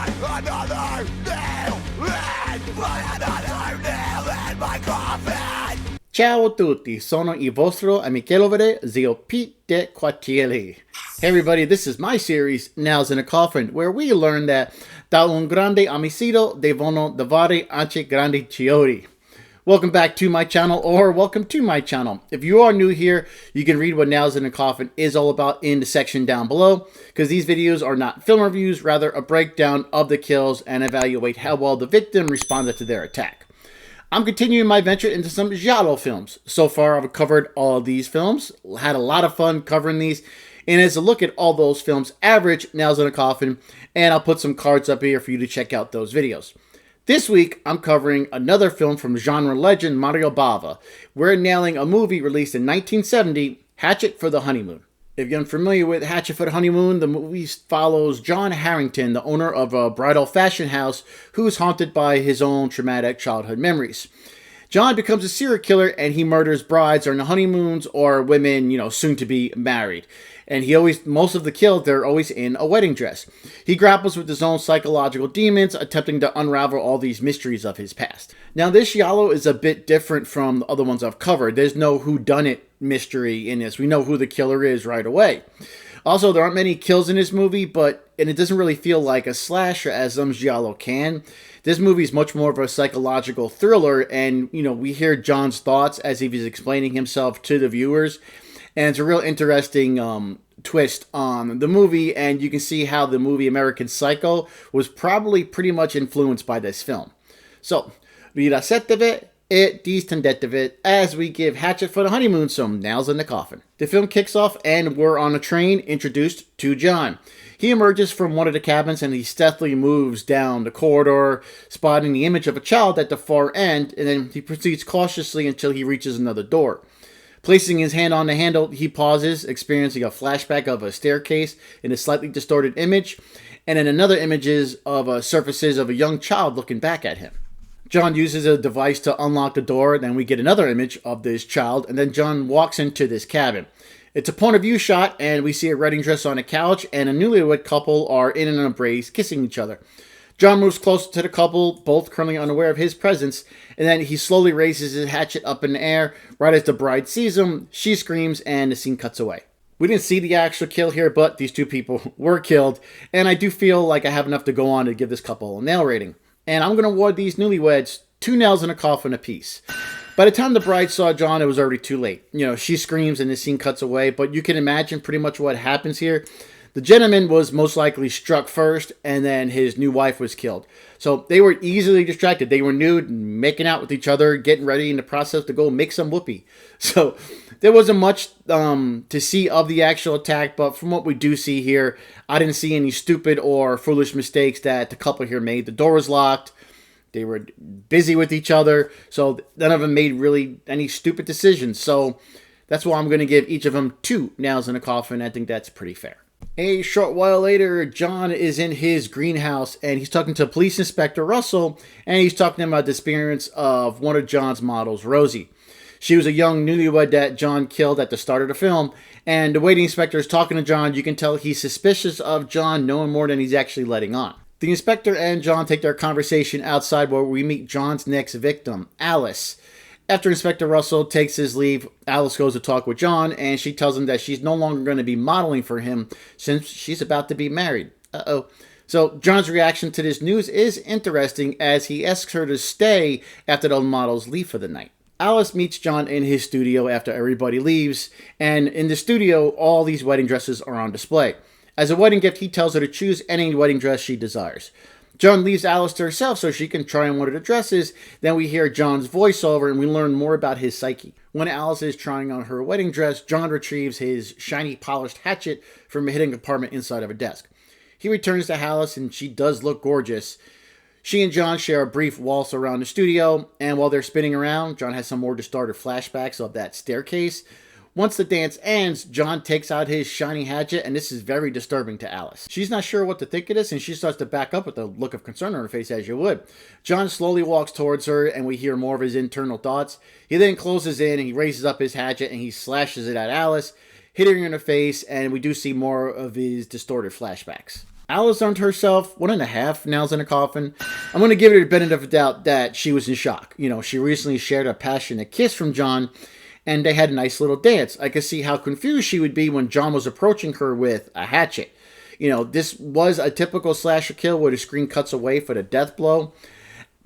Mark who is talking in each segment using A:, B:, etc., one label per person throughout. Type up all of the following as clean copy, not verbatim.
A: another nail in my coffin.
B: Ciao a tutti, sono il vostro amichevole zio Pete de Quartieri. Hey everybody, this is my series, Nails in a Coffin, where we learn that da un grande omicidio devono davare anche grandi chiodi. Welcome back to my channel, or welcome to my channel. If you are new here, you can read what Nails in a Coffin is all about in the section down below, because these videos are not film reviews, rather a breakdown of the kills and evaluate how well the victim responded to their attack. I'm continuing my venture into some giallo films. So far, I've covered all of these films, had a lot of fun covering these, and as a look at all those films, average Nails in a Coffin, and I'll put some cards up here for you to check out those videos. This week, I'm covering another film from genre legend Mario Bava. We're nailing a movie released in 1970, Hatchet for the Honeymoon. If you're unfamiliar with Hatchet for the Honeymoon, the movie follows John Harrington, the owner of a bridal fashion house, who's haunted by his own traumatic childhood memories. John becomes a serial killer and he murders brides on the honeymoons or women, soon to be married. And most of the kills, they're always in a wedding dress. He grapples with his own psychological demons, attempting to unravel all these mysteries of his past. Now, this giallo is a bit different from the other ones I've covered. There's no whodunit mystery in this. We know who the killer is right away. Also, there aren't many kills in this movie, and it doesn't really feel like a slasher as some giallo can. This movie is much more of a psychological thriller, and, we hear John's thoughts as if he's explaining himself to the viewers. And it's a real interesting twist on the movie, and you can see how the movie American Psycho was probably pretty much influenced by this film. So, vi rassetevi e distendetevi as we give Hatchet for the Honeymoon some nails in the coffin. The film kicks off and we're on a train introduced to John. He emerges from one of the cabins and he stealthily moves down the corridor, spotting the image of a child at the far end, and then he proceeds cautiously until he reaches another door. Placing his hand on the handle, he pauses, experiencing a flashback of a staircase in a slightly distorted image, and then another images of surfaces of a young child looking back at him. John uses a device to unlock the door, then we get another image of this child, and then John walks into this cabin. It's a point of view shot, and we see a wedding dress on a couch, and a newlywed couple are in an embrace, kissing each other. John moves closer to the couple, both currently unaware of his presence, and then he slowly raises his hatchet up in the air. Right as the bride sees him, she screams, and the scene cuts away. We didn't see the actual kill here, but these two people were killed, and I do feel like I have enough to go on to give this couple a nail rating. And I'm going to award these newlyweds 2 nails in a coffin apiece. By the time the bride saw John, it was already too late. She screams and the scene cuts away, but you can imagine pretty much what happens here. The gentleman was most likely struck first, and then his new wife was killed. So they were easily distracted. They were nude, making out with each other, getting ready in the process to go make some whoopee. So there wasn't much to see of the actual attack, but from what we do see here, I didn't see any stupid or foolish mistakes that the couple here made. The door was locked. They were busy with each other, so none of them made really any stupid decisions. So that's why I'm going to give each of them 2 nails in a coffin. I think that's pretty fair. A short while later, John is in his greenhouse and he's talking to Police Inspector Russell, and he's talking to him about the experience of one of John's models, Rosie. She was a young newlywed that John killed at the start of the film, and the way the inspector is talking to John, you can tell he's suspicious of John knowing more than he's actually letting on. The inspector and John take their conversation outside where we meet John's next victim, Alice. After Inspector Russell takes his leave, Alice goes to talk with John, and she tells him that she's no longer going to be modeling for him since she's about to be married. So John's reaction to this news is interesting as he asks her to stay after the models leave for the night. Alice meets John in his studio after everybody leaves, and in the studio, all these wedding dresses are on display. As a wedding gift, he tells her to choose any wedding dress she desires. John leaves Alice to herself so she can try on one of the dresses. Then we hear John's voiceover and we learn more about his psyche. When Alice is trying on her wedding dress, John retrieves his shiny polished hatchet from a hidden compartment inside of a desk. He returns to Alice and she does look gorgeous. She and John share a brief waltz around the studio, and while they're spinning around, John has some more distorted flashbacks of that staircase. Once the dance ends, John takes out his shiny hatchet, and this is very disturbing to Alice. She's not sure what to think of this, and she starts to back up with a look of concern on her face, as you would. John slowly walks towards her, and we hear more of his internal thoughts. He then closes in, and he raises up his hatchet, and he slashes it at Alice, hitting her in the face, and we do see more of his distorted flashbacks. Alice earned herself 1.5 nails in a coffin. I'm going to give her the benefit of the doubt that she was in shock. You know, she recently shared a passionate kiss from John, and they had a nice little dance. I could see how confused she would be when John was approaching her with a hatchet. You know, this was a typical slasher kill where the screen cuts away for the death blow.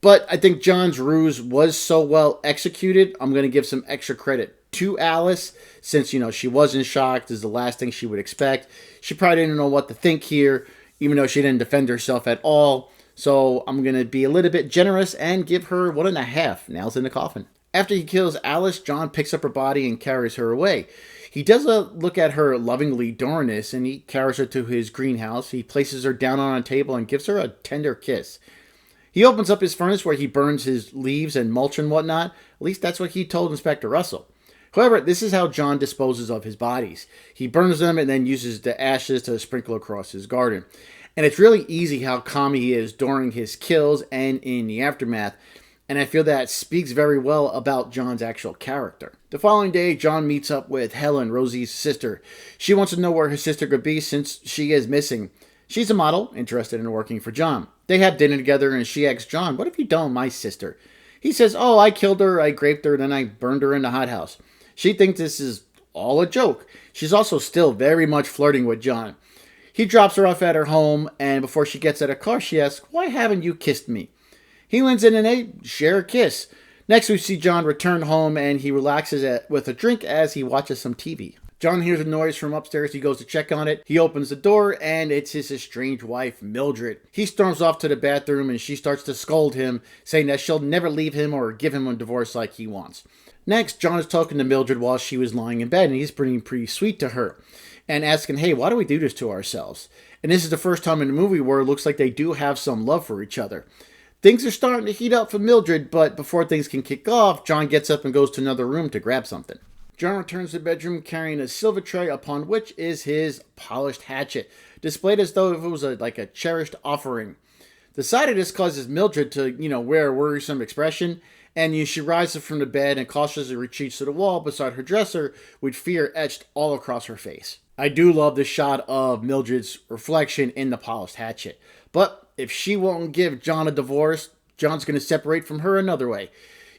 B: But I think John's ruse was so well executed, I'm going to give some extra credit to Alice, since, you know, she was in shock. This is the last thing she would expect. She probably didn't know what to think here, even though she didn't defend herself at all. So I'm going to be a little bit generous and give her 1.5 nails in the coffin. After he kills Alice, John picks up her body and carries her away. He does a look at her lovingly during this, and he carries her to his greenhouse. He places her down on a table and gives her a tender kiss. He opens up his furnace where he burns his leaves and mulch and whatnot. At least that's what he told Inspector Russell. However, this is how John disposes of his bodies. He burns them and then uses the ashes to sprinkle across his garden. And it's really easy how calm he is during his kills and in the aftermath. And I feel that speaks very well about John's actual character. The following day, John meets up with Helen, Rosie's sister. She wants to know where her sister could be since she is missing. She's a model, interested in working for John. They have dinner together and she asks John, "What have you done with my sister?" He says, "Oh, I killed her, I raped her, then I burned her in the hothouse." She thinks this is all a joke. She's also still very much flirting with John. He drops her off at her home, and before she gets out of the car, she asks, "Why haven't you kissed me?" He leans in and they share a kiss. Next, we see John return home, and he relaxes with a drink as he watches some TV. John hears a noise from upstairs. He goes to check on it. He opens the door, and it's his estranged wife, Mildred. He storms off to the bathroom, and she starts to scold him, saying that she'll never leave him or give him a divorce like he wants. Next, John is talking to Mildred while she was lying in bed, and he's being pretty sweet to her and asking, "Hey, why do we do this to ourselves?" And this is the first time in the movie where it looks like they do have some love for each other. Things are starting to heat up for Mildred, but before things can kick off, John gets up and goes to another room to grab something. John returns to the bedroom carrying a silver tray upon which is his polished hatchet, displayed as though it was like a cherished offering. The sight of this causes Mildred to, wear a worrisome expression, and she rises from the bed and cautiously retreats to the wall beside her dresser with fear etched all across her face. I do love the shot of Mildred's reflection in the polished hatchet. But if she won't give John a divorce, John's going to separate from her another way.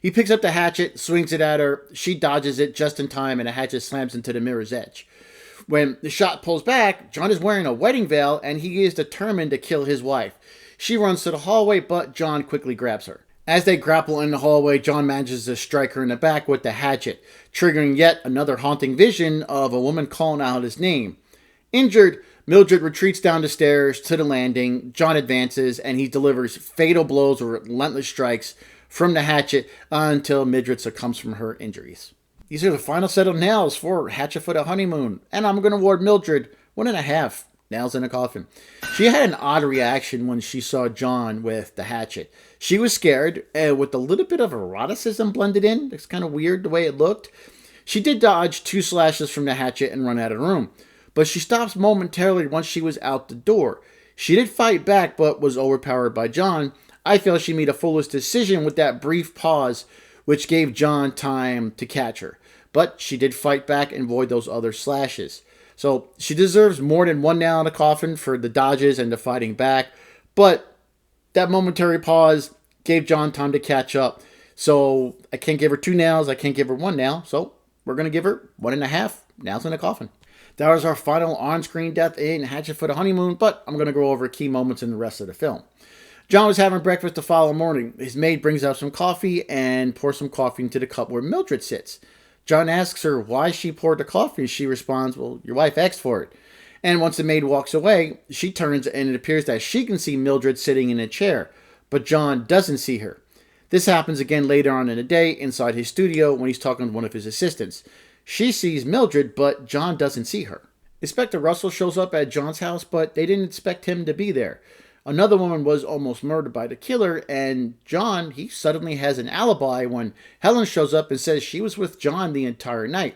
B: He picks up the hatchet, swings it at her. She dodges it just in time, and the hatchet slams into the mirror's edge. When the shot pulls back, John is wearing a wedding veil, and he is determined to kill his wife. She runs to the hallway, but John quickly grabs her. As they grapple in the hallway, John manages to strike her in the back with the hatchet, triggering yet another haunting vision of a woman calling out his name. Injured, Mildred retreats down the stairs to the landing. John advances, and he delivers fatal blows or relentless strikes from the hatchet until Mildred succumbs from her injuries. These are the final set of nails for Hatchet for the Honeymoon, and I'm going to award Mildred 1.5 nails in a coffin. She had an odd reaction when she saw John with the hatchet. She was scared, with a little bit of eroticism blended in. It's kind of weird the way it looked. She did dodge 2 slashes from the hatchet and run out of the room, but she stops momentarily once she was out the door. She did fight back, but was overpowered by John. I feel she made a foolish decision with that brief pause, which gave John time to catch her. But she did fight back and avoid those other slashes. So she deserves more than 1 nail in the coffin for the dodges and the fighting back. But that momentary pause gave John time to catch up. So I can't give her 2 nails. I can't give her 1 nail. So we're going to give her 1.5 nails in the coffin. That was our final on-screen death in Hatchet for the Honeymoon. But I'm going to go over key moments in the rest of the film. John was having breakfast the following morning. His maid brings out some coffee and pours some coffee into the cup where Mildred sits. John asks her why she poured the coffee. She responds, "Well, your wife asked for it." And once the maid walks away, she turns and it appears that she can see Mildred sitting in a chair, but John doesn't see her. This happens again later on in the day inside his studio when he's talking to one of his assistants. She sees Mildred, but John doesn't see her. Inspector Russell shows up at John's house, but they didn't expect him to be there. Another woman was almost murdered by the killer, and John, he suddenly has an alibi when Helen shows up and says she was with John the entire night.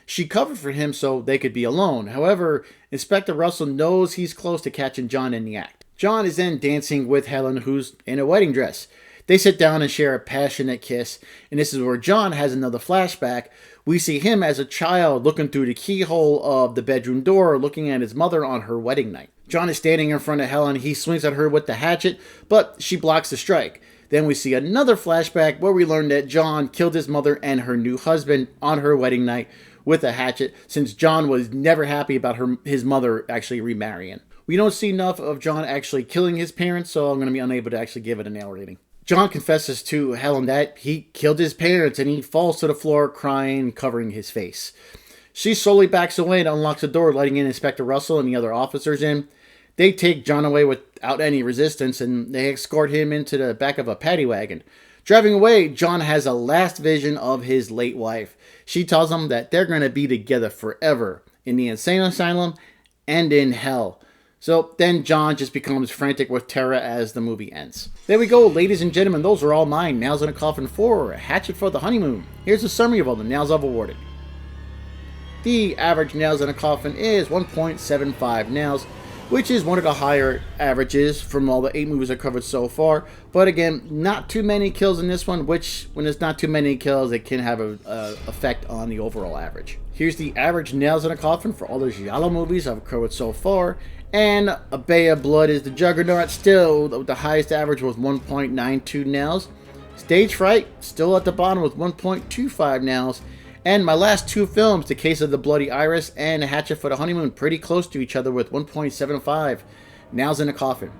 B: She covered for him so they could be alone. However, Inspector Russell knows he's close to catching John in the act. John is then dancing with Helen, who's in a wedding dress. They sit down and share a passionate kiss, and this is where John has another flashback. We see him as a child looking through the keyhole of the bedroom door, looking at his mother on her wedding night. John is standing in front of Helen. He swings at her with the hatchet, but she blocks the strike. Then we see another flashback where we learn that John killed his mother and her new husband on her wedding night with a hatchet, since John was never happy about his mother actually remarrying. We don't see enough of John actually killing his parents, so I'm going to be unable to actually give it a nail rating. John confesses to Helen that he killed his parents, and he falls to the floor crying, covering his face. She slowly backs away and unlocks the door, letting in Inspector Russell and the other officers in. They take John away without any resistance, and they escort him into the back of a paddy wagon. Driving away, John has a last vision of his late wife. She tells him that they're going to be together forever in the insane asylum and in hell. So then John just becomes frantic with terror as the movie ends. There we go, ladies and gentlemen. Those are all mine. Nails in a Coffin 4, Hatchet for the Honeymoon. Here's a summary of all the nails I've awarded. The average nails in a coffin is 1.75 nails, which is one of the higher averages from all the 8 movies I've covered so far. But again, not too many kills in this one, which when there's not too many kills, it can have an effect on the overall average. Here's the average nails in a coffin for all the giallo movies I've covered so far. And A Bay of Blood is the juggernaut. Still, the highest average was 1.92 nails. Stage Fright, still at the bottom with 1.25 nails. And my last 2 films, The Case of the Bloody Iris and A Hatchet for the Honeymoon, pretty close to each other with 1.75 nails in a coffin.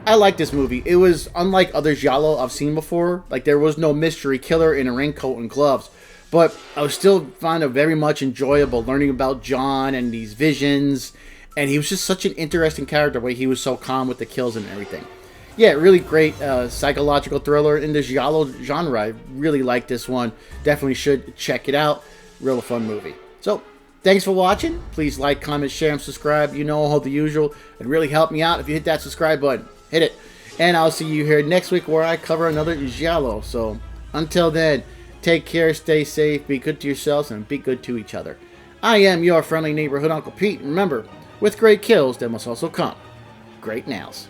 B: I like this movie. It was unlike other giallo I've seen before. Like, there was no mystery killer in a raincoat and gloves. But I was still find it very much enjoyable learning about John and these visions. And he was just such an interesting character, where he was so calm with the kills and everything. Yeah, really great psychological thriller in the giallo genre. I really like this one. Definitely should check it out. Real fun movie. So, thanks for watching. Please like, comment, share, and subscribe. You know all the usual. It'd really help me out if you hit that subscribe button. Hit it. And I'll see you here next week where I cover another giallo. So, until then, take care, stay safe, be good to yourselves, and be good to each other. I am your friendly neighborhood Uncle Pete. Remember, with great kills, there must also come great nails.